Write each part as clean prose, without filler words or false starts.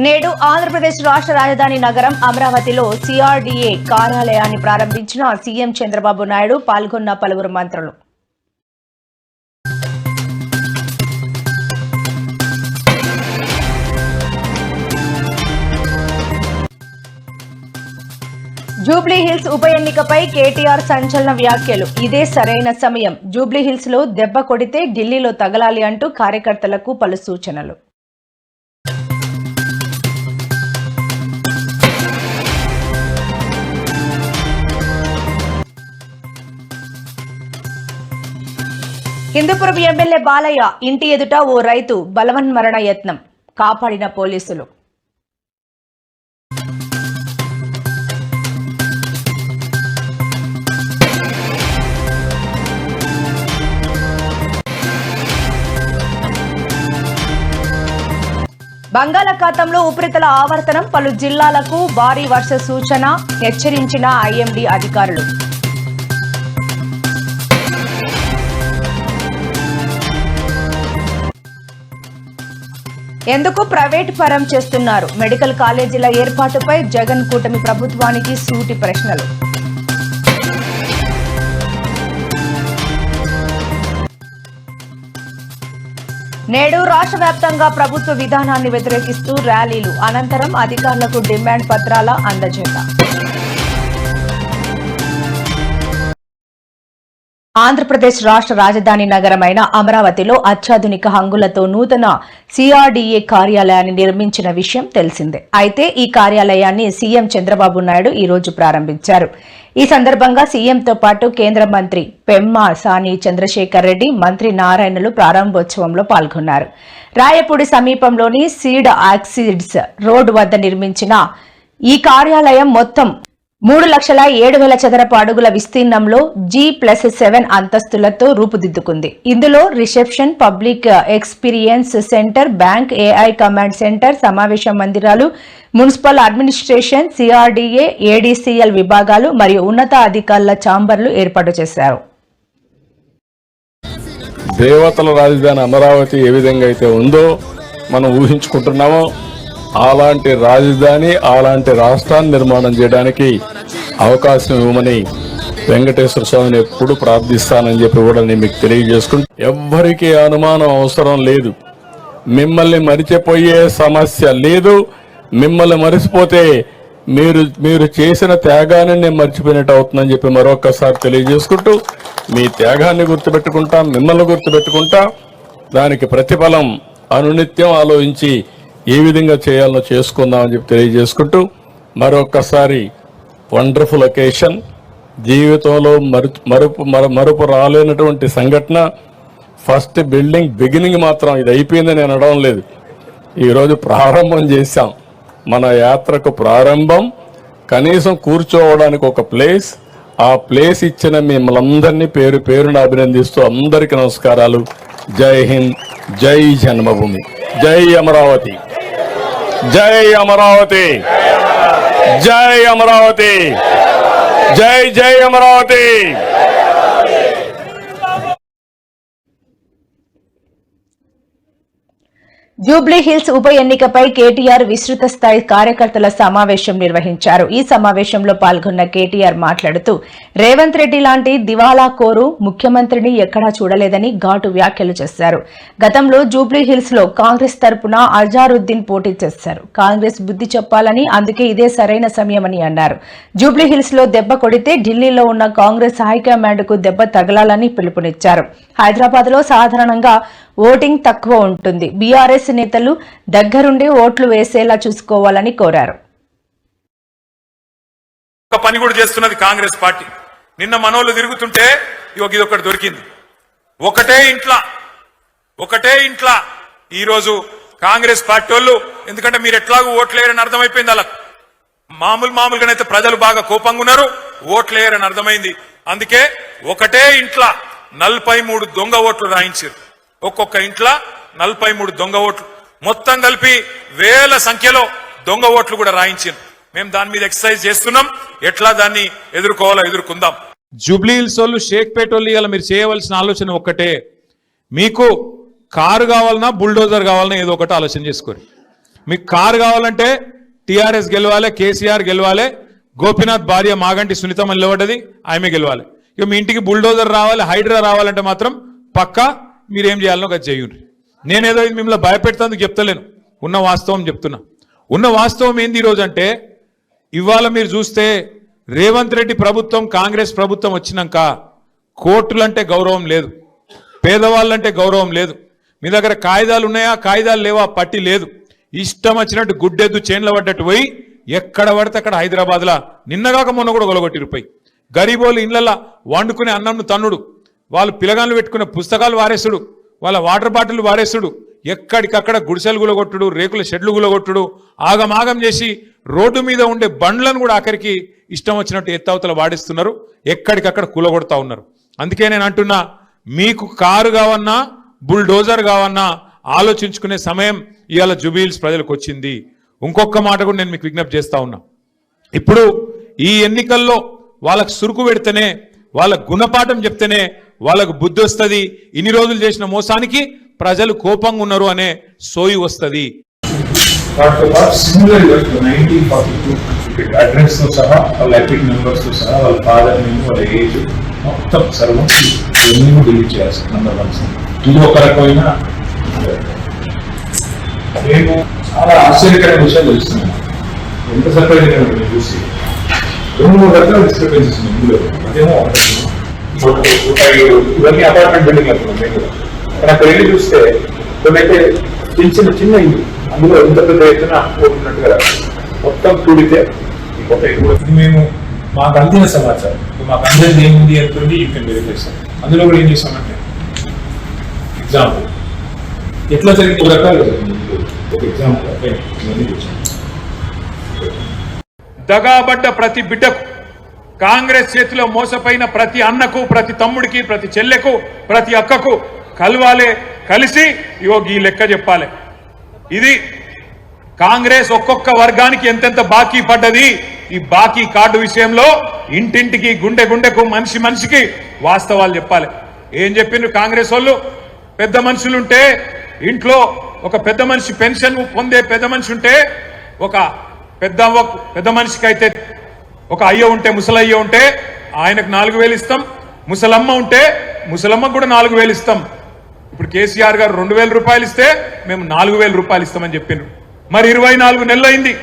నేడు ఆంధ్రప్రదేశ్ రాష్ట్ర రాజధాని నగరం అమరావతిలో సిఆర్డీఏ కార్యాలయాన్ని ప్రారంభించిన సీఎం చంద్రబాబు నాయుడు పాల్గొన్న పలువురు మంత్రులు. జూబ్లీ హిల్స్ ఉప ఎన్నికపై కేటీఆర్ సంచలన వ్యాఖ్యలు. ఇదే సరైన సమయం. జూబ్లీ హిల్స్ లో దెబ్బ కొడితే ఢిల్లీలో తగలాలి అంటూ కార్యకర్తలకు పలు సూచనలు. హిందూపురం ఎమ్మెల్యే బాలయ్య ఇంటి ఎదుట ఓ రైతు బలవన్మరణ యత్నం, కాపాడిన పోలీసులు. బంగాళాఖాతంలో ఉపరితల ఆవర్తనం, పలు జిల్లాలకు భారీ వర్ష సూచన, హెచ్చరించిన ఐఎండీ అధికారులు. ఎందుకు ప్రైవేట్ పరం చేస్తున్నారు? మెడికల్ కాలేజీల ఏర్పాటుపై జగన్ కూటమి ప్రభుత్వానికి సూటి ప్రశ్నలు. నేడు రాష్ట్ర వ్యాప్తంగా ప్రభుత్వ విధానాన్ని వ్యతిరేకిస్తూ ర్యాలీలు, అనంతరం అధికారులకు డిమాండ్ పత్రాల అందజేత. ఆంధ్రప్రదేశ్ రాష్ట్ర రాజధాని నగరమైన అమరావతిలో అత్యాధునిక హంగులతో నూతన సిఆర్డీఏ కార్యాలయాన్ని నిర్మించిన విషయం తెలిసిందే. అయితే ఈ కార్యాలయాన్ని సీఎం చంద్రబాబు నాయుడు ఈ రోజు ప్రారంభించారు. ఈ సందర్భంగా సీఎంతో పాటు కేంద్ర మంత్రి పెమ్మసాని చంద్రశేఖర్ రెడ్డి, మంత్రి నారాయణలు ప్రారంభోత్సవంలో పాల్గొన్నారు. రాయపూడి సమీపంలోని సీడ్ ఆక్సిడ్స్ రోడ్ వద్ద నిర్మించిన ఈ కార్యాలయం మొత్తం 3,07,000 చదరపు అడుగుల విస్తీర్ణంలో G+7 అంతస్తులతో రూపుదిద్దుకుంది. ఇందులో reception, public experience centre, bank, AI command centre, సమావేశ మందిరాలు, మున్సిపల్ అడ్మినిస్ట్రేషన్, సిఆర్డీఏ, ఏడీసీఎల్ విభాగాలు మరియు ఉన్నత అధికారుల ఛాంబర్లు ఏర్పాటు చేశారు. దేవతల రాజధాని అమరావతి ఏ విధంగా అయితే ఉందో మనం ఊహించుకుంటున్నామో అలాంటి రాజధాని, అలాంటి రాష్ట్రాన్ని నిర్మాణం చేయడానికి అవకాశం ఇవ్వమని వెంకటేశ్వర స్వామిని ఎప్పుడు ప్రార్థిస్తానని చెప్పి కూడా నేను మీకు తెలియజేసుకుంటూ, ఎవ్వరికీ అనుమానం అవసరం లేదు. మిమ్మల్ని మరిచిపోయే సమస్య లేదు. మిమ్మల్ని మరిచిపోతే మీరు చేసిన త్యాగాన్ని నేను మర్చిపోయినట్టు అవుతుందని చెప్పి మరొకసారి తెలియజేసుకుంటూ, మీ త్యాగాన్ని గుర్తుపెట్టుకుంటా, మిమ్మల్ని గుర్తుపెట్టుకుంటా, దానికి ప్రతిఫలం అనునిత్యం ఆలోచించి ఏ విధంగా చేయాలో చేసుకుందామని చెప్పి తెలియజేసుకుంటూ, మరొకసారి వండర్ఫుల్ ఒకేషన్, జీవితంలో మరుపు రాలేనటువంటి సంఘటన. ఫస్ట్ బిగినింగ్ మాత్రం ఇది అయిపోయిందని నేను అనడం లేదు. ఈరోజు ప్రారంభం చేశాం. మన యాత్రకు ప్రారంభం. కనీసం కూర్చోవడానికి ఒక ప్లేస్, ఆ ప్లేస్ ఇచ్చిన మిమ్మల్ని పేరు పేరున అభినందిస్తూ అందరికీ నమస్కారాలు. జై హింద్, జై జన్మభూమి, జై అమరావతి, జై అమరావతి, జై అమరావతి, జై జై అమరావతి. జూబ్లీ హిల్స్ ఉప ఎన్నికపై కేటీఆర్ విస్తృత స్థాయి కార్యకర్తల సమావేశం నిర్వహించారు. ఈ సమావేశంలో పాల్గొన్న కేటీఆర్ మాట్లాడుతూ, రేవంత్ రెడ్డి లాంటి దివాలా కోరు ముఖ్యమంత్రిని ఎక్కడా చూడలేదని ఘాటు వ్యాఖ్యలు చేశారు. గతంలో జూబ్లీ హిల్స్ లో కాంగ్రెస్ తరపున అజారుద్దీన్ పోటీ చేశారు. కాంగ్రెస్ బుద్ధి చెప్పాలని, అందుకే ఇదే సరైన సమయమని అన్నారు. జూబ్లీ హిల్స్ లో దెబ్బ కొడితే ఢిల్లీలో ఉన్న కాంగ్రెస్ హైకమాండ్ కు దెబ్బ తగలాలని పిలుపునిచ్చారు. హైదరాబాద్ లో సాధారణంగా ఓటింగ్ తక్కువ ఉంటుంది. బీఆర్ఎస్ నేతలు దగ్గరుండి ఓట్లు వేసేలా చూసుకోవాలని కోరారు. ఒక పని కూడా చేస్తున్నది కాంగ్రెస్ పార్టీ. నిన్న మనోళ్ళు తిరుగుతుంటే ఇదొకటి దొరికింది. ఒకటే ఇంట్లో ఈరోజు కాంగ్రెస్ పార్టీ వాళ్ళు, ఎందుకంటే మీరు ఎట్లాగూ ఓట్లేరని అర్థమైపోయింది. అలా మామూలుగానైతే ప్రజలు బాగా కోపంగా ఉన్నారు, ఓట్లేరని అర్థమైంది. అందుకే ఒకటే ఇంట్లో 43 దొంగ ఓట్లు రాయించారు. ఒక్కొక్క ఇంట్లో 43 దొంగ ఓట్లు, మొత్తం కలిపి వేల సంఖ్యలో దొంగ ఓట్లు కూడా రాయించారు. మేము దాని మీద ఎక్సర్సైజ్ చేస్తున్నాం. ఎట్లా దాన్ని ఎదుర్కొందాం. జూబ్లీ హిల్స్ వాళ్ళు, షేక్పేట వాళ్ళు ఇవాళ మీరు చేయవలసిన ఆలోచన ఒక్కటే. మీకు కారు కావాలన్నా, బుల్డోజర్ కావాలన్నా ఏదో ఒకటి ఆలోచన చేసుకోరు. మీకు కారు కావాలంటే టీఆర్ఎస్ గెలవాలి, కేసీఆర్ గెలవాలి, గోపీనాథ్ భార్య మాగంటి సునీతమ్మ నిలబడ్డది, ఆమె గెలవాలి. ఇక మీ ఇంటికి బుల్డోజర్ రావాలి, హైడ్రా రావాలంటే మాత్రం పక్కా మీరేం చేయాలనో అది చేయండి. నేనేదో ఇది మిమ్మల్ని భయపెడతానికి చెప్తలేను, ఉన్న వాస్తవం చెప్తున్నా. ఉన్న వాస్తవం ఏంది ఈరోజు అంటే, ఇవాళ మీరు చూస్తే రేవంత్ రెడ్డి ప్రభుత్వం, కాంగ్రెస్ ప్రభుత్వం వచ్చినాక కోర్టులంటే గౌరవం లేదు, పేదవాళ్ళంటే గౌరవం లేదు. మీ దగ్గర కాయిదాలు ఉన్నాయా, కాయిదాలు లేవా, పట్టి లేదు. ఇష్టం వచ్చినట్టు గుడ్డెద్దు చేన్ల పడ్డట్టు పోయి ఎక్కడ పడితే అక్కడ హైదరాబాద్లో నిన్నగాక మొన్న కూడా గొలగొట్టిరుపోయి గరీబోలు ఇళ్లలా వండుకునే అన్నంను తన్నుడు, వాళ్ళు పిలగాళ్ళు పెట్టుకునే పుస్తకాలు వారేసుడు, వాళ్ళ వాటర్ బాటిల్ వారేసుడు, ఎక్కడికక్కడ గుడిసెలు గులగొట్టుడు, రేకుల షెడ్లు గులగొట్టుడు, ఆగమాగం చేసి రోడ్డు మీద ఉండే బండ్లను కూడా ఆఖరికి ఇష్టం వచ్చినట్టు ఎత్తవతల వాడిస్తున్నారు, ఎక్కడికక్కడ కూలగొడతా ఉన్నారు. అందుకే నేను అంటున్నా, మీకు కారు కావన్నా బుల్డోజర్ కావన్నా ఆలోచించుకునే సమయం ఇవాళ జుబిలీహిల్స్ ప్రజలకు వచ్చింది. ఇంకొక మాట కూడా నేను మీకు విజ్ఞప్తి చేస్తా ఉన్నా. ఇప్పుడు ఈ ఎన్నికల్లో వాళ్ళకు సురుకు పెడితేనే, వాళ్ళకు గుణపాఠం చెప్తేనే వాళ్ళకు బుద్ధి వస్తుంది. ఇన్ని రోజులు చేసిన మోసానికి ప్రజలు కోపంగా ఉన్నారు అనే సోయి వస్తుంది. అడ్రస్ తో సహా వాళ్ళ ఎపిక్ నెంబర్స్ తో సహా వాళ్ళ ఫాదర్ నేమ్, వాళ్ళ ఏజ్ మొత్తం సర్వం ఇవన్నీ డిలీట్ చేయాల్సి నంబర్ 1. ఇది ఒక రకమైన నేను చాలా ఆశ్చర్యకరమైన విషయాలు తెలుస్తున్నాను. ఎంత సర్ప్రైజ్ అయినా చూసి 2-3 రకాల డిస్క్రిపెన్సీస్ ఇందులో. అదేమో ఇవన్నీ అపార్ట్మెంట్ బిల్డింగ్ అనుకున్నాం. అక్కడ వెళ్ళి చూస్తే కొన్నైతే చిన్న చిన్న ఇల్లు, అందులో ఎంత పెద్ద ఎత్తున పోతున్నట్టుగా మొత్తం కూడితే మేము మాకు అందిన సమాచారం, మాకు అందరిది ఏముంది అనుకుంది యూ కెన్ వెరిఫై సార్. అందులో కూడా ఏం చేస్తామంటే ఎగ్జాంపుల్ ఎట్లా జరిగింది 2 రకాలు ఒక ఎగ్జాంపుల్ ఇవన్నీ తెచ్చాను. దగాబడ్డ ప్రతి బిడ్డకు, కాంగ్రెస్ చేతిలో మోసపోయిన ప్రతి అన్నకు, ప్రతి తమ్ముడికి, ప్రతి చెల్లెకు, ప్రతి అక్కకు కలవాలే, కలిసి ఇగో ఈ లెక్క చెప్పాలి. ఇది కాంగ్రెస్ ఒక్కొక్క వర్గానికి ఎంతెంత బాకీ పడ్డది, ఈ బాకీ కార్డు విషయంలో ఇంటింటికి, గుండె గుండెకు, మనిషి మనిషికి వాస్తవాలు చెప్పాలి. ఏం చెప్పిండ్రు కాంగ్రెస్ వాళ్ళు? పెద్ద మనుషులుంటే ఇంట్లో ఒక పెద్ద మనిషి పెన్షన్ పొందే పెద్ద మనిషి ఉంటే, ఒక పెద్ద మనిషికి అయితే ఒక అయ్య ఉంటే, ముసలయ్య ఉంటే ఆయనకు 4,000 ఇస్తాం, ముసలమ్మ ఉంటే ముసలమ్మకు కూడా 4,000 ఇస్తాం. ఇప్పుడు కేసీఆర్ గారు 2,000 రూపాయలు ఇస్తే మేము 4,000 రూపాయలు ఇస్తామని చెప్పిండ్రు. మరి 24 నెలలు అయింది.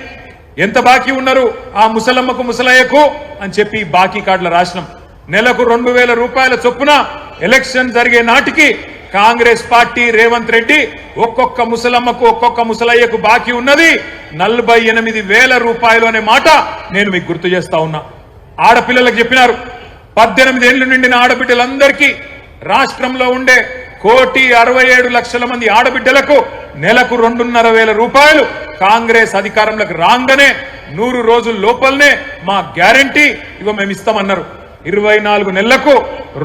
ఎంత బాకీ ఉన్నారు ఆ ముసలమ్మకు, ముసలయ్యకు అని చెప్పి బాకీ కార్డుల రాసినాం. నెలకు 2,000 రూపాయల చొప్పున ఎలక్షన్ జరిగే నాటికి కాంగ్రెస్ పార్టీ, రేవంత్ రెడ్డి ఒక్కొక్క ముసలమ్మకు, ఒక్కొక్క ముసలయ్యకు బాకీ ఉన్నది 48,000 రూపాయలు అనే మాట నేను మీకు గుర్తు చేస్తా ఉన్నా. ఆడపిల్లలకు చెప్పినారు, 18 ఏళ్లు నిండిన ఆడబిడ్డలందరికీ రాష్ట్రంలో ఉండే 1,67,00,000 మంది ఆడబిడ్డలకు నెలకు 2,500 రూపాయలు కాంగ్రెస్ అధికారంలోకి రాగానే 100 రోజుల లోపలనే మా గ్యారంటీ ఇగో మేము ఇస్తామన్నారు. 24 నెలలకు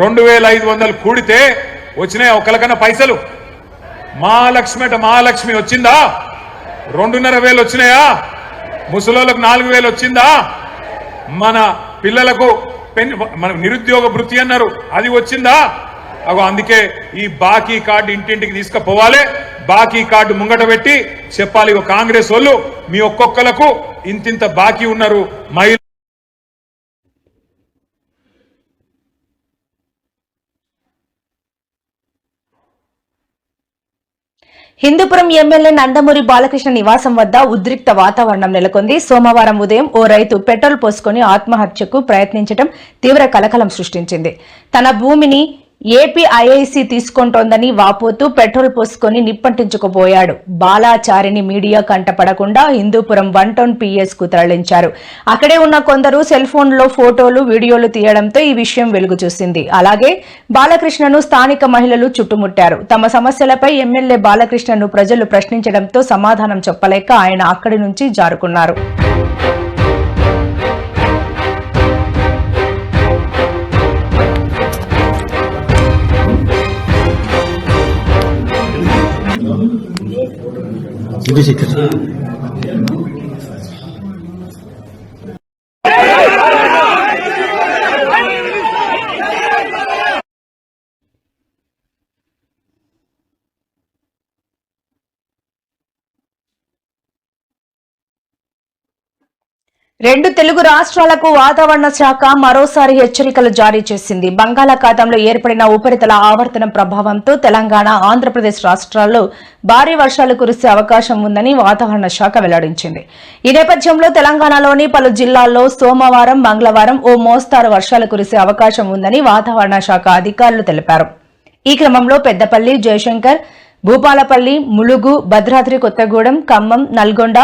2,500 కూడితే వచ్చినాయి ఒకరికన్నా పైసలు? మహాలక్ష్మి వచ్చిందా? 2,500 వచ్చినాయా? ముసలోళ్ళకు 4,000 వచ్చిందా? మన పిల్లలకు మన నిరుద్యోగ భృతి అన్నారు, అది వచ్చిందా? అగో అందుకే ఈ బాకీ కార్డు ఇంటింటికి తీసుకుపోవాలి. బాకీ కార్డు ముంగట పెట్టి చెప్పాలి, కాంగ్రెస్ వాళ్ళు మీ ఒక్కొక్కలకు ఇంతింత బాకీ ఉన్నారు. హిందూపురం ఎమ్మెల్యే నందమూరి బాలకృష్ణ నివాసం వద్ద ఉద్రిక్త వాతావరణం నెలకొంది. సోమవారం ఉదయం ఓ రైతు పెట్రోల్ పోసుకుని ఆత్మహత్యకు ప్రయత్నించడం తీవ్ర కలకలం సృష్టించింది. తన భూమిని ఏపీఐఐసీ తీసుకుంటోందని వాపోతూ పెట్రోల్ పోసుకుని నిప్పంటించుకుపోయాడు. బాలాచారిని మీడియా కంటపడకుండా హిందూపురం 1 టౌన్ PS కు తరలించారు. అక్కడే ఉన్న కొందరు సెల్ ఫోన్లో ఫోటోలు, వీడియోలు తీయడంతో ఈ విషయం వెలుగు చూసింది. అలాగే బాలకృష్ణను స్థానిక మహిళలు చుట్టుముట్టారు. తమ సమస్యలపై ఎమ్మెల్యే బాలకృష్ణను ప్రజలు ప్రశ్నించడంతో సమాధానం చెప్పలేక ఆయన అక్కడి నుంచి జారుకున్నారు. రెండు తెలుగు రాష్ట్రాలకు వాతావరణ శాఖ మరోసారి హెచ్చరికలు జారీ చేసింది. బంగాళాఖాతంలో ఏర్పడిన ఉపరితల ఆవర్తనం ప్రభావంతో తెలంగాణ, ఆంధ్రప్రదేశ్ రాష్ట్రాల్లో భారీ వర్షాలు కురిసే అవకాశం ఉందని వాతావరణ శాఖ వెల్లడించింది. ఈ నేపథ్యంలో తెలంగాణలోని పలు జిల్లాల్లో సోమవారం, మంగళవారం ఓ మోస్తారు వర్షాలు కురిసే అవకాశం ఉందని వాతావరణ శాఖ అధికారులు తెలిపారు. ఈ క్రమంలో పెద్దపల్లి, జయశంకర్, భూపాలపల్లి, ములుగు, భద్రాద్రి కొత్తగూడెం, ఖమ్మం, నల్గొండ,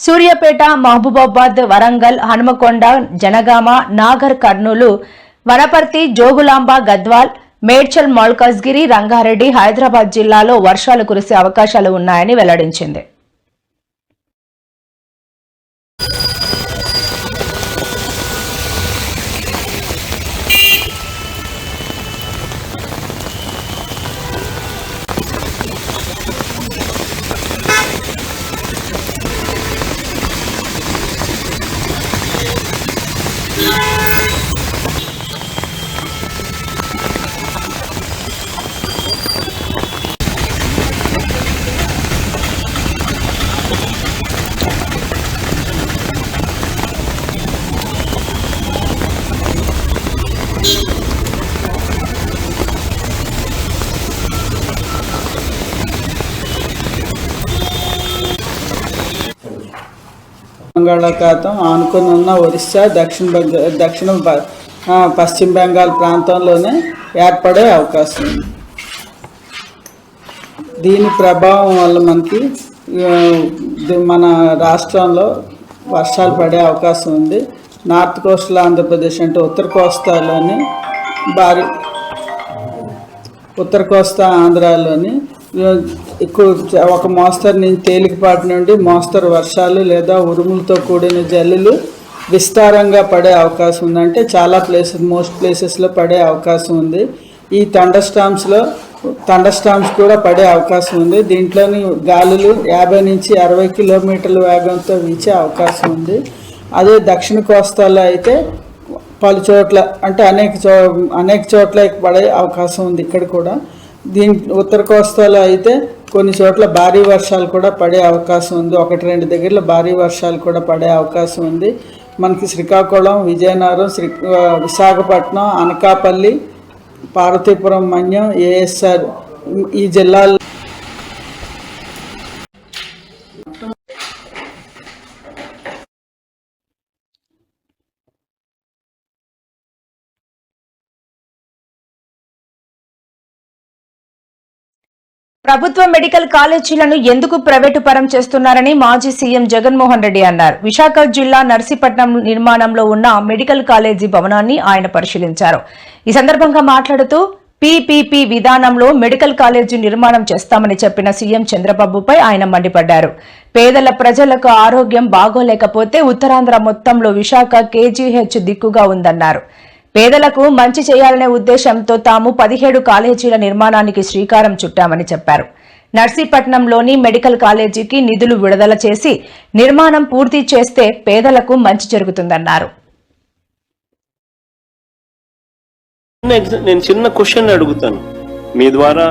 సూర్యాపేట, మహబూబాబాద్, వరంగల్, హనుమకొండ, జనగామ, నాగర్ కర్నూలు, వనపర్తి, జోగులాంబ, గద్వాల్, మేడ్చల్, మల్కాజ్గిరి, రంగారెడ్డి, హైదరాబాద్ జిల్లాలో వర్షాలు కురిసే అవకాశాలు ఉన్నాయని వెల్లడించింది. బంగాళాఖాతం ఆనుకొని ఉన్న ఒరిస్సా, దక్షిణ పశ్చిమ బెంగాల్ ప్రాంతంలోనే ఏర్పడే అవకాశం ఉంది. దీని ప్రభావం వల్ల మనకి మన రాష్ట్రంలో వర్షాలు పడే అవకాశం ఉంది. నార్త్ కోస్టల్ ఆంధ్రప్రదేశ్ అంటే ఉత్తర కోస్తా ఆంధ్రాలోని ఎక్కువ ఒక మోస్తరు నుంచి తేలికపాటి నుండి మోస్తరు వర్షాలు లేదా ఉరుములతో కూడిన జల్లులు విస్తారంగా పడే అవకాశం ఉంది. అంటే చాలా మోస్ట్ ప్లేసెస్లో పడే అవకాశం ఉంది. ఈ థండర్ స్టార్మ్స్ కూడా పడే అవకాశం ఉంది. దీంట్లోని గాలులు 50 నుంచి 60 కిలోమీటర్ల వేగంతో వీచే అవకాశం ఉంది. అదే దక్షిణ కోస్తాలో అయితే పలు చోట్ల అంటే అనేక చోట్ల పడే అవకాశం ఉంది. ఇక్కడ కూడా ఉత్తర కోస్తాలో అయితే కొన్ని చోట్ల భారీ వర్షాలు కూడా పడే అవకాశం ఉంది. 1-2 దగ్గరలో భారీ వర్షాలు కూడా పడే అవకాశం ఉంది. మనకి శ్రీకాకుళం, విజయనగరం, విశాఖపట్నం, అనకాపల్లి, పార్వతీపురం, మన్యం, ఏఎస్ఆర్ ఈ జిల్లాల్లో ప్రభుత్వ మెడికల్ కాలేజీలను ఎందుకు ప్రైవేటు పరం చేస్తున్నారని మాజీ సీఎం జగన్మోహన్ రెడ్డి అన్నారు. విశాఖ జిల్లా నర్సీపట్నం నిర్మాణంలో ఉన్న మెడికల్ కాలేజీ భవనాన్ని ఆయన పరిశీలించారు. ఈ సందర్భంగా మాట్లాడుతూ పీపీపీ విధానంలో మెడికల్ కాలేజీ నిర్మాణం చేస్తామని చెప్పిన సీఎం చంద్రబాబుపై ఆయన మండిపడ్డారు. పేదల ప్రజలకు ఆరోగ్యం బాగోలేకపోతే ఉత్తరాంధ్ర మొత్తంలో విశాఖ కేజీహెచ్ దిక్కుగా ఉందన్నారు. పేదలకు మంచి చేయాలనే ఉద్దేశంతో తాము 17 కాలేజీల నిర్మాణానికి శ్రీకారం చుట్టామని చెప్పారు. నర్సీపట్నంలోని మెడికల్ కాలేజీకి నిధులు విడుదల చేసి నిర్మాణం పూర్తి చేస్తే పేదలకు మంచి జరుగుతుందన్నారు. నేను చిన్న క్వశ్చన్ అడుగుతాను, మీ ద్వారా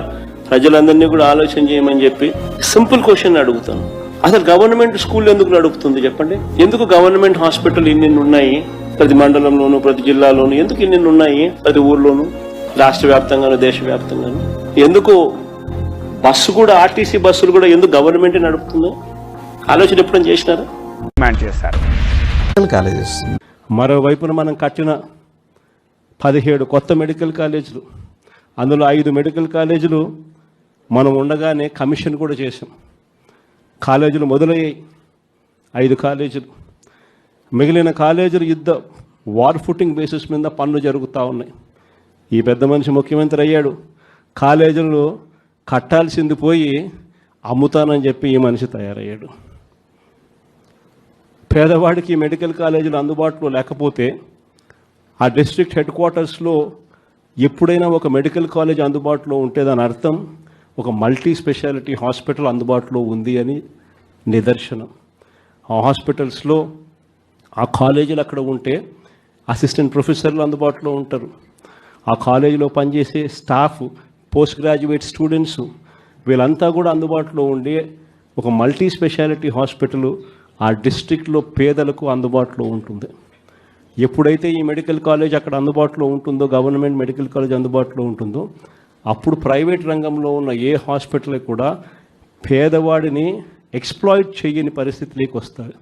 ప్రజలందరినీ కూడా ఆలోచన చేయమని చెప్పి సింపుల్ క్వశ్చన్ అడుగుతాను. అసలు గవర్నమెంట్ స్కూల్ ఎందుకు నడుపుతుంది చెప్పండి? ఎందుకు గవర్నమెంట్ హాస్పిటల్ ఇన్ని ఉన్నాయి ప్రతి మండలంలోను, ప్రతి జిల్లాలోను? ఎందుకు ఇన్ని ఉన్నాయి ప్రతి ఊర్లోను, రాష్ట్ర వ్యాప్తంగాను, దేశవ్యాప్తంగాను? ఎందుకు బస్సు కూడా, ఆర్టీసీ బస్సులు కూడా ఎందుకు గవర్నమెంట్ నడుపుతుందో ఆలోచన ఎప్పుడైనా చేసినారా? మరోవైపున మనం కట్టిన 17 కొత్త మెడికల్ కాలేజీలు, అందులో 5 మెడికల్ కాలేజీలు మనం ఉండగానే కమిషన్ కూడా చేసాం. కాలేజీలు మొదలయ్యాయి 5 కాలేజీలు. మిగిలిన కాలేజీలు వార్ ఫుటింగ్ బేసిస్ మీద పనులు జరుగుతూ ఉన్నాయి. ఈ పెద్ద మనిషి ముఖ్యమంత్రి అయ్యాడు, కాలేజీలు కట్టాల్సింది పోయి అమ్ముతానని చెప్పి ఈ మనిషి తయారయ్యాడు. పేదవాడికి మెడికల్ కాలేజీలు అందుబాటులో లేకపోతే ఆ డిస్ట్రిక్ట్ హెడ్ క్వార్టర్స్లో ఎప్పుడైనా ఒక మెడికల్ కాలేజ్ అందుబాటులో ఉంటే దాని అర్థం ఒక మల్టీ స్పెషాలిటీ హాస్పిటల్ అందుబాటులో ఉంది అని నిదర్శనం. ఆ హాస్పిటల్స్లో ఆ కాలేజీలు అక్కడ ఉంటే అసిస్టెంట్ ప్రొఫెసర్లు అందుబాటులో ఉంటారు. ఆ కాలేజీలో పనిచేసే స్టాఫ్, పోస్ట్ గ్రాడ్యుయేట్ స్టూడెంట్స్ వీళ్ళంతా కూడా అందుబాటులో ఉండే ఒక మల్టీ స్పెషాలిటీ హాస్పిటల్ ఆ డిస్ట్రిక్ట్లో పేదలకు అందుబాటులో ఉంటుంది. ఎప్పుడైతే ఈ మెడికల్ కాలేజ్ అక్కడ అందుబాటులో ఉంటుందో, గవర్నమెంట్ మెడికల్ కాలేజ్ అందుబాటులో ఉంటుందో, అప్పుడు ప్రైవేట్ రంగంలో ఉన్న ఏ హాస్పిటల్ కూడా పేదవాడిని ఎక్స్ప్లాయిట్ చేయని పరిస్థితిలోకి వస్తాడు.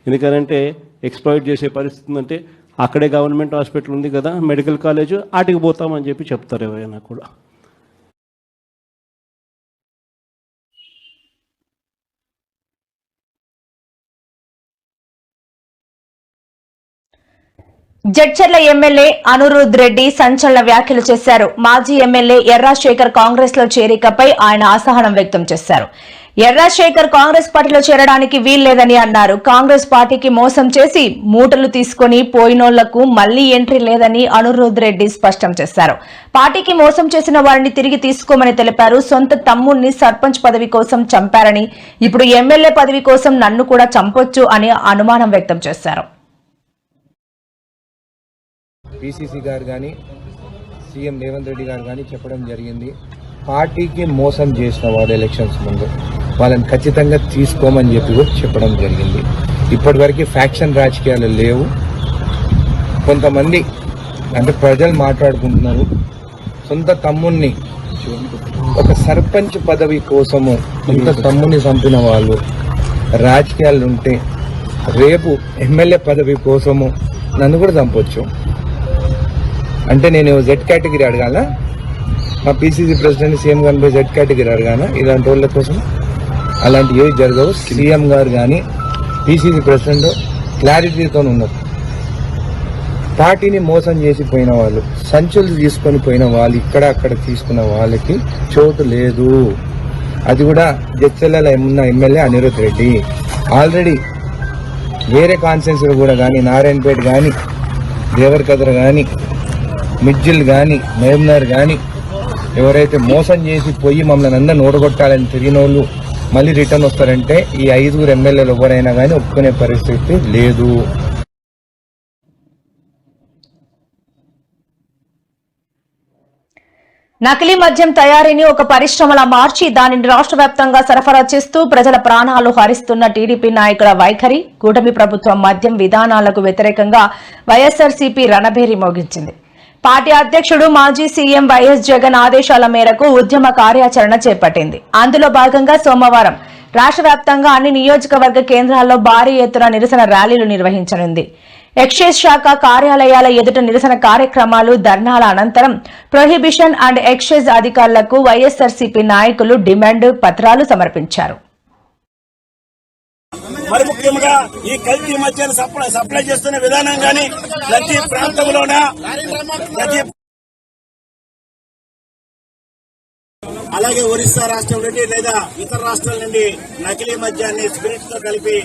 ఎందుకనంటే ఎక్స్ప్లాయిట్ చేసే పరిస్థితి అంటే అక్కడే గవర్నమెంట్ హాస్పిటల్ ఉంది కదా, మెడికల్ కాలేజ్, ఆటికి పోతామని చెప్పి చెప్తారు ఎవరైనా కూడా. జడ్చర్ల ఎమ్మెల్యే అనురుద్ రెడ్డి సంచలన వ్యాఖ్యలు చేశారు. మాజీ ఎమ్మెల్యే ఎర్రాశేఖర్ కాంగ్రెస్ లో చేరికపై ఆయన అసహనం వ్యక్తం చేశారు. ఎర్రాశేఖర్ కాంగ్రెస్ పార్టీలో చేరడానికి వీల్లేదని అన్నారు. కాంగ్రెస్ పార్టీకి మోసం చేసి మూటలు తీసుకుని పోయినోళ్లకు మళ్లీ ఎంట్రీ లేదని అనురుద్ రెడ్డి స్పష్టం చేశారు. పార్టీకి మోసం చేసిన వారిని తిరిగి తీసుకోమని తెలిపారు. సొంత తమ్ముణ్ణి సర్పంచ్ పదవి కోసం చంపారని, ఇప్పుడు ఎమ్మెల్యే పదవి కోసం నన్ను కూడా చంపొచ్చు అని అనుమానం వ్యక్తం చేశారు. పిసిసి గారు కానీ సీఎం రేవంత్ రెడ్డి గారు కానీ చెప్పడం జరిగింది, పార్టీకి మోసం చేసిన వాడు ఎలక్షన్స్ ముందు వాళ్ళని ఖచ్చితంగా తీసుకోమని చెప్పి కూడా చెప్పడం జరిగింది. ఇప్పటివరకు ఫ్యాక్షన్ రాజకీయాలు లేవు. కొంతమంది అంటే ప్రజలు మాట్లాడుకుంటున్నారు, సొంత తమ్ముణ్ణి ఒక సర్పంచ్ పదవి కోసము సొంత తమ్ముని చంపిన వాళ్ళు రాజకీయాలు ఉంటే రేపు ఎమ్మెల్యే పదవి కోసము నన్ను కూడా చంపొచ్చు. అంటే నేను జెడ్ కేటగిరీ అడగాల, మా పిసిసి ప్రెసిడెంట్ సీఎం గారిపై జెడ్ కేటగిరీ అడగాల? ఇలాంటి వాళ్ళ కోసం అలాంటి ఏవి జరగవు. సీఎం గారు కానీ పిసిసి ప్రెసిడెంట్ క్లారిటీతో ఉన్నారు. పార్టీని మోసం చేసి పోయిన వాళ్ళు, సంచులు తీసుకొని పోయిన వాళ్ళు, ఇక్కడ అక్కడ తీసుకున్న వాళ్ళకి చోటు లేదు. అది కూడా జడ్చర్లలో ఉన్న ఎమ్మెల్యే అనిరుద్ రెడ్డి ఆల్రెడీ వేరే కాన్స్టిట్యున్సీలు కూడా కానీ, నారాయణపేట కానీ, దేవరకద్ర కానీ, మిడ్జిల్ కానీ, మేమ్నర్ కానీ ఎవరైతే మోసం చేసి పోయి మమ్మల్ని అందరిని ఓడగొట్టాలని తిరిగిన వాళ్ళు మళ్ళీ రిటర్న్ వస్తారంటే ఈ 5 ఎమ్మెల్యేలు ఎవరైనా కానీ ఒప్పుకునే పరిస్థితి లేదు. నకిలీ మద్యం తయారీని ఒక పరిశ్రమలా మార్చి దానిని రాష్ట్ర వ్యాప్తంగా సరఫరా చేస్తూ ప్రజల ప్రాణాలు హరిస్తున్న టీడీపీ నాయకుల వైఖరి, కూటమి ప్రభుత్వం మద్యం విధానాలకు వ్యతిరేకంగా వైఎస్సార్సీపీ రణభేరి మోగించింది. పార్టీ అధ్యక్షుడు మాజీ సీఎం వైఎస్ జగన్ ఆదేశాల మేరకు ఉద్యమ కార్యాచరణ చేపట్టింది. అందులో భాగంగా సోమవారం రాష్ట్ర వ్యాప్తంగా అన్ని నియోజకవర్గ కేంద్రాల్లో భారీ ఎత్తున నిరసన ర్యాలీలు నిర్వహించనుంది. ఎక్సైజ్ శాఖ కార్యాలయాల ఎదుట నిరసన కార్యక్రమాలు, ధర్నాల అనంతరం ప్రొహిబిషన్ అండ్ ఎక్సైజ్ అధికారులకు వైఎస్సార్సీపీ నాయకులు డిమాండ్ పత్రాలు సమర్పించారు. మరి ముఖ్యంగా ఈ కల్తీ మద్యాన్ని సప్లై చేస్తున్న విధానం గాని ప్రతి ప్రాంతంలోన అలాగే ఒరిస్సా రాష్ట్రం నుండి లేదా ఇతర రాష్ట్రాల నుండి నకిలీ మద్యాన్ని స్పిరిట్ తో కలిపి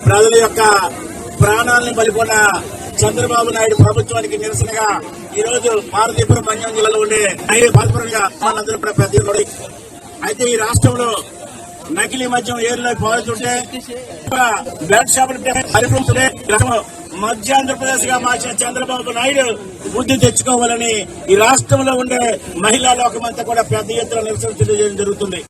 ప్రజల యొక్క ప్రాణాలను బలికొన్న చంద్రబాబు నాయుడు ప్రభుత్వానికి నిరసనగా ఈ రోజు పార్వతీపురం మన్యం జిల్లాలో ఉండే పాల్పరంగా మనందరూ పెద్ద. అయితే ఈ రాష్ట్రంలో నకిలీ మద్యం ఏరులో పోతుంటే బ్లాక్ షాపులు పరిపడుతుంటే మధ్యాంధ్రప్రదేశ్ గా మార్చిన చంద్రబాబు నాయుడు బుద్ధి తెచ్చుకోవాలని ఈ రాష్ట్రంలో ఉండే మహిళా లోకమంతా కూడా పెద్ద ఎత్తున నిరసన తెలియజేయడం జరుగుతుంది.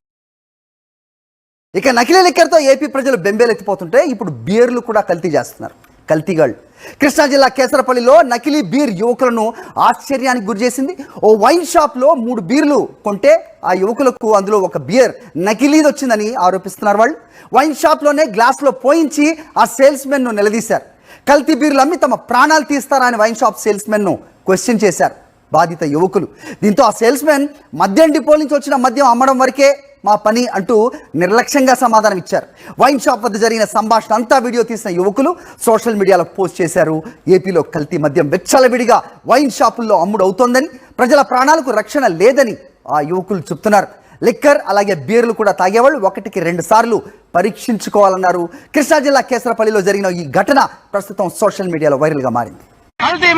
ఇక నకిలీ లిక్కర్తో ఏపీ ప్రజలు బెంబేలెత్తిపోతుంటే ఇప్పుడు బీర్లు కూడా కల్తీ చేస్తున్నారు కల్తీగాళ్లు. కృష్ణా జిల్లా కేసరపల్లిలో నకిలీ బీర్ యువకులను ఆశ్చర్యానికి గురిచేసింది. ఓ వైన్ షాప్లో 3 బీర్లు కొంటే ఆ యువకులకు అందులో ఒక బియర్ నకిలీది వచ్చిందని ఆరోపిస్తున్నారు వాళ్ళు. వైన్ షాప్లోనే గ్లాసులో పోయించి ఆ సేల్స్ మెన్ను నిలదీశారు. కల్తీ బీర్లు అమ్మి తమ ప్రాణాలు తీస్తారా అని wine shop sales men question చేశారు బాధిత యువకులు. దీంతో ఆ సేల్స్ మెన్ మద్యం డిపో నుంచి వచ్చిన మద్యం అమ్మడం వరకే మా పని అంటూ నిర్లక్ష్యంగా సమాధానం ఇచ్చారు. వైన్ షాప్ వద్ద జరిగిన సంభాషణ అంతా వీడియో తీసిన యువకులు సోషల్ మీడియాలో పోస్ట్ చేశారు. ఏపీలో కల్తీ మద్యం వెచ్చలవిడిగా వైన్ షాపుల్లో అమ్ముడవుతోందని, ప్రజల ప్రాణాలకు రక్షణ లేదని ఆ యువకులు చెప్తున్నారు. లిక్కర్ అలాగే బీర్లు కూడా తాగేవాళ్ళు 1కి 2 సార్లు పరీక్షించుకోవాలన్నారు. కృష్ణా జిల్లా కేసరపల్లిలో జరిగిన ఈ ఘటన ప్రస్తుతం సోషల్ మీడియాలో వైరల్గా మారింది. కల్తీ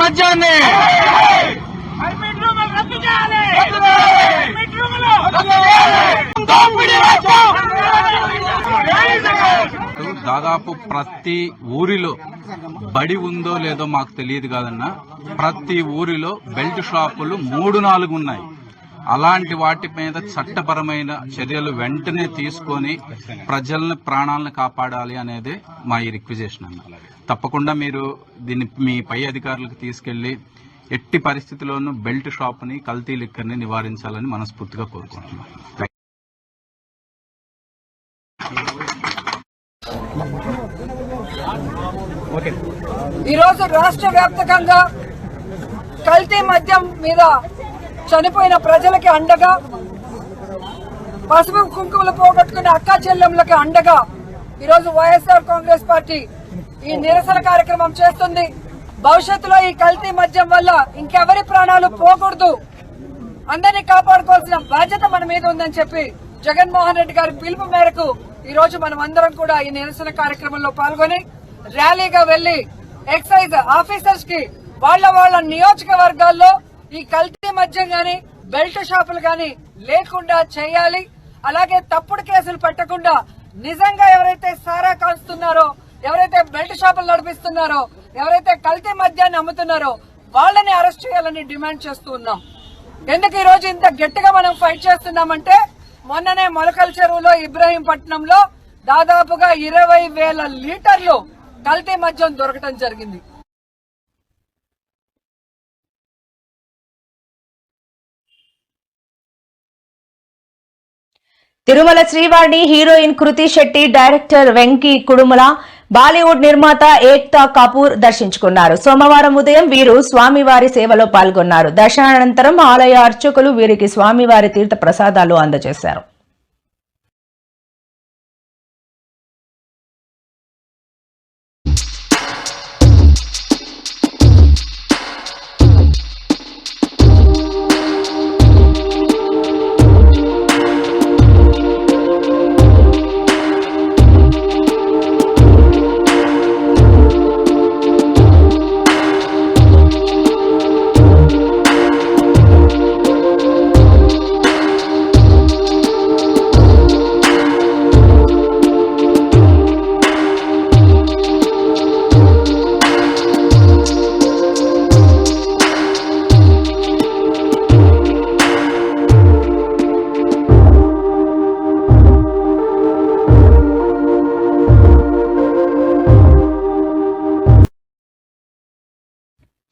మద్యాన్ని దాదాపు ప్రతి ఊరిలో బడి ఉందో లేదో మాకు తెలియదు కాదన్నా, ప్రతి ఊరిలో బెల్ట్ షాపులు 3-4 ఉన్నాయి. అలాంటి వాటి మీద చట్టపరమైన చర్యలు వెంటనే తీసుకొని ప్రజల్ని ప్రాణాలను కాపాడాలి అనేది మా ఈ రిక్వెజేషన్ అన్న. తప్పకుండా మీరు దీన్ని మీ పై అధికారులకు తీసుకెళ్లి ఎట్టి పరిస్థితుల్లోనూ బెల్ట్ షాప్ని కల్తీ లిక్కర్ని నివారించాలని మనస్ఫూర్తిగా కోరుకుంటున్నాం. ఈరోజు రాష్ట్ర వ్యాప్తంగా కల్తీ మద్యం మీద చనిపోయిన ప్రజలకి అండగా, పసుపు కుంకుమలు పోగొట్టుకునే అక్కా చెల్లెమ్మలకి అండగా ఈరోజు వైఎస్ఆర్ కాంగ్రెస్ పార్టీ ఈ నిరసన కార్యక్రమం చేస్తుంది. భవిష్యత్తులో ఈ కల్తీ మద్యం వల్ల ఇంకెవరి ప్రాణాలు పోకూడదు, అందరినీ కాపాడుకోవాల్సిన బాధ్యత మన మీద ఉందని చెప్పి జగన్మోహన్ రెడ్డి గారి పిలుపు మేరకు ఈ రోజు మనం అందరం కూడా ఈ నిరసన కార్యక్రమంలో పాల్గొని ర్యాలీగా వెళ్లి ఎక్సైజ్ ఆఫీసర్స్ కి వాళ్ళ నియోజకవర్గాల్లో ఈ కల్తీ మద్యం గాని బెల్ట్ షాపులు గాని లేకుండా చేయాలి. అలాగే తప్పుడు కేసులు పెట్టకుండా నిజంగా ఎవరైతే సారా కాల్స్తున్నారో, ఎవరైతే బెల్ట్ షాపులు నడిపిస్తున్నారో, ఎవరైతే కల్తీ మద్యాన్ని అమ్ముతున్నారో వాళ్ళని అరెస్ట్ చేయాలని డిమాండ్ చేస్తూ ఉన్నాం. ఎందుకు ఈ రోజు ఇంత గట్టిగా మనం ఫైట్ చేస్తున్నామంటే మొన్ననే మొలకల చెరువులో ఇబ్రహీంపట్నంలో దాదాపుగా 20,000 లీటర్లు కల్తీ మద్యం దొరకడం జరిగింది. తిరుమల శ్రీవాణి హీరోయిన్ కృతి శెట్టి, డైరెక్టర్ వెంకీ కుడుముల, బాలీవుడ్ నిర్మాత ఏక్తా కపూర్ దర్శించుకున్నారు. సోమవారం ఉదయం వీరు స్వామివారి సేవలో పాల్గొన్నారు. దర్శనానంతరం ఆలయ అర్చకులు వీరికి స్వామివారి తీర్థ ప్రసాదాలు అందజేశారు.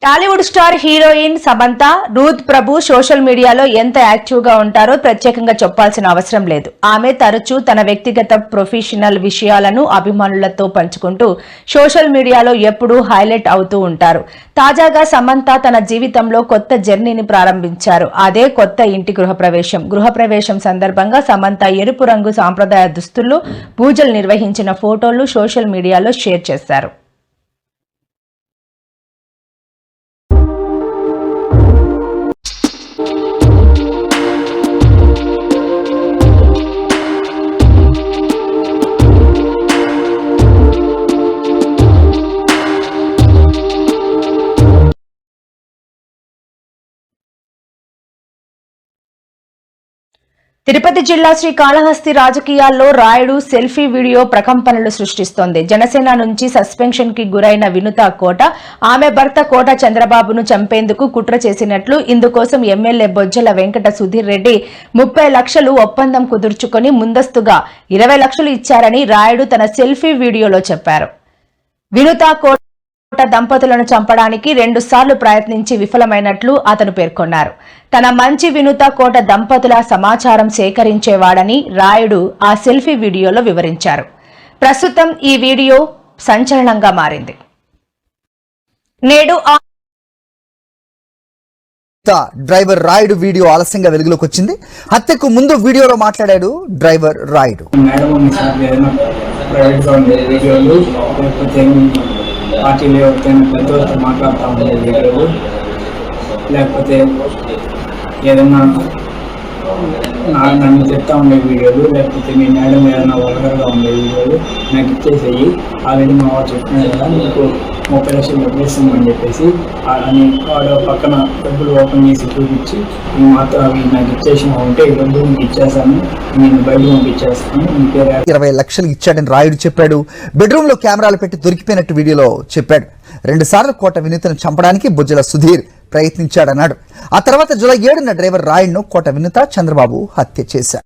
Tollywood star heroine Samantha, Ruth Prabhu social మీడియాలో ఎంత యాక్టివ్ గా ఉంటారో ప్రత్యేకంగా చెప్పాల్సిన అవసరం లేదు. ఆమె తరచూ తన వ్యక్తిగత ప్రొఫెషనల్ విషయాలను అభిమానులతో పంచుకుంటూ సోషల్ మీడియాలో ఎప్పుడూ హైలైట్ అవుతూ ఉంటారు. తాజాగా సమంత తన జీవితంలో కొత్త జర్నీని ప్రారంభించారు. అదే కొత్త ఇంటి గృహప్రవేశం. గృహప్రవేశం సందర్భంగా సమంత ఎరుపు రంగు సాంప్రదాయ దుస్తుల్లో పూజలు నిర్వహించిన ఫోటోలు సోషల్ మీడియాలో షేర్ చేశారు. తిరుపతి జిల్లా శ్రీకాళహస్తి రాజకీయాల్లో రాయుడు సెల్ఫీ వీడియో ప్రకంపనలు సృష్టిస్తోంది. జనసేన నుంచి సస్పెన్షన్ కి గురైన వినుత కోట ఆమె భర్త కోట చంద్రబాబును చంపేందుకు కుట్ర చేసినట్లు, ఇందుకోసం ఎమ్మెల్యే బొజ్జల వెంకట సుధీర్ రెడ్డి 30 లక్షలు ఒప్పందం కుదుర్చుకొని ముందస్తుగా 20 లక్షలు ఇచ్చారని రాయుడు తన సెల్ఫీ వీడియోలో చెప్పారు. వినుత కోట దంపతులను చంపడానికి 2 సార్లు ప్రయత్నించి విఫలమైనట్లు అతను పేర్కొన్నారు. తన మంచి వినుత కోట దంపతుల సమాచారం సేకరించేవాడని రాయుడు ఆ సెల్ఫీ వీడియోలో వివరించారు. ప్రస్తుతం ఈ వీడియో సంచలనంగా మారింది. నేడు డ్రైవర్ రాయుడు వీడియో ఆలస్యంగా వెలుగులోకి వచ్చింది. హత్యకు ముందు వీడియోలో మాట్లాడాడు డ్రైవర్ రాయుడు. పార్టీలో ఎవరికైనా పెద్దలతో మాట్లాడుతూ ఉండే వీడియోలు, లేకపోతే ఏదైనా నన్ను చెప్తా ఉండే వీడియోలు, లేకపోతే మీ మేడం ఏదైనా వల్గర్గా ఉండే వీడియోలు నాకు ఇచ్చేసేయి, ఆల్రెడీ మా వాడు చెప్పినాడు కదా నీకు 30 లక్షలు డబ్బులు చెప్పేసి అని వాడు పక్కన డబ్బులు ఓపెన్ చేసి చూపించి మాత్రం అవి నాకు ఇచ్చేసిన ఉంటే ఈ డబ్బులు నీకు ఇచ్చేసాను, నేను బయట పంపించేస్తాను, నీ పేరు 20 లక్షలు ఇచ్చాడని రాయుడు చెప్పాడు. బెడ్రూమ్ లో కెమెరాలు పెట్టి దొరికిపోయినట్టు వీడియోలో చెప్పాడు. 2 సార్లు కోట వినూతను చంపడానికి బొజ్జల సుధీర్ ప్రయత్నించాడన్నాడు. ఆ తర్వాత జూలై 7న డ్రైవర్ రాయుడును కోట వినుత చంద్రబాబు హత్య చేశారు.